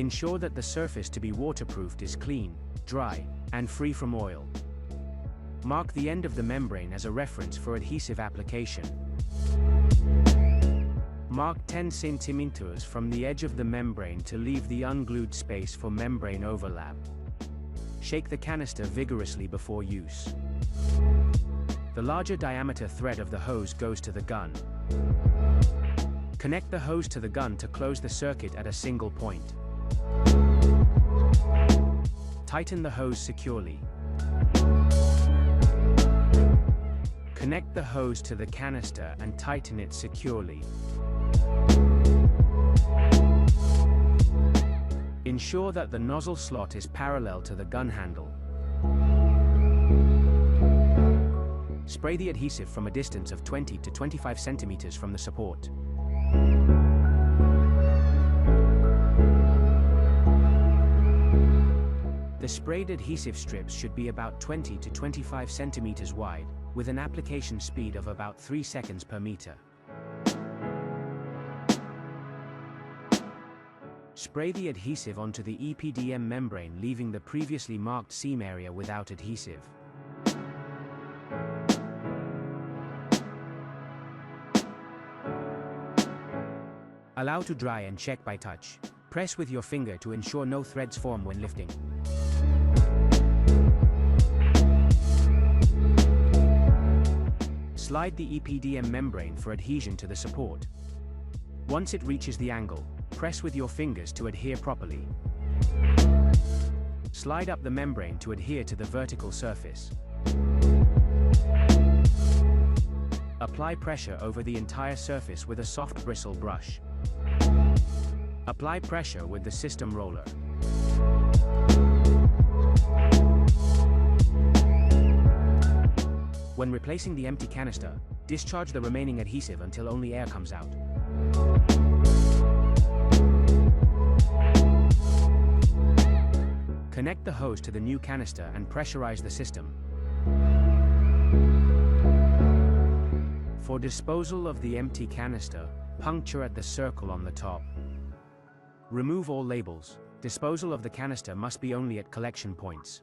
Ensure that the surface to be waterproofed is clean, dry, and free from oil. Mark the end of the membrane as a reference for adhesive application. Mark 10 cm from the edge of the membrane to leave the unglued space for membrane overlap. Shake the canister vigorously before use. The larger diameter thread of the hose goes to the gun. Connect the hose to the gun to close the circuit at a single point. Tighten the hose securely. Connect the hose to the canister and tighten it securely. Ensure that the nozzle slot is parallel to the gun handle. Spray the adhesive from a distance of 20 to 25 cm from the support. The sprayed adhesive strips should be about 20 to 25 cm wide, with an application speed of about 3 seconds per meter. Spray the adhesive onto the EPDM membrane, leaving the previously marked seam area without adhesive. Allow to dry and check by touch. Press with your finger to ensure no threads form when lifting. Slide the EPDM membrane for adhesion to the support. Once it reaches the angle, press with your fingers to adhere properly. Slide up the membrane to adhere to the vertical surface. Apply pressure over the entire surface with a soft bristle brush. Apply pressure with the system roller. When replacing the empty canister, discharge the remaining adhesive until only air comes out. Connect the hose to the new canister and pressurize the system. For disposal of the empty canister, puncture at the circle on the top. Remove all labels. Disposal of the canister must be only at collection points.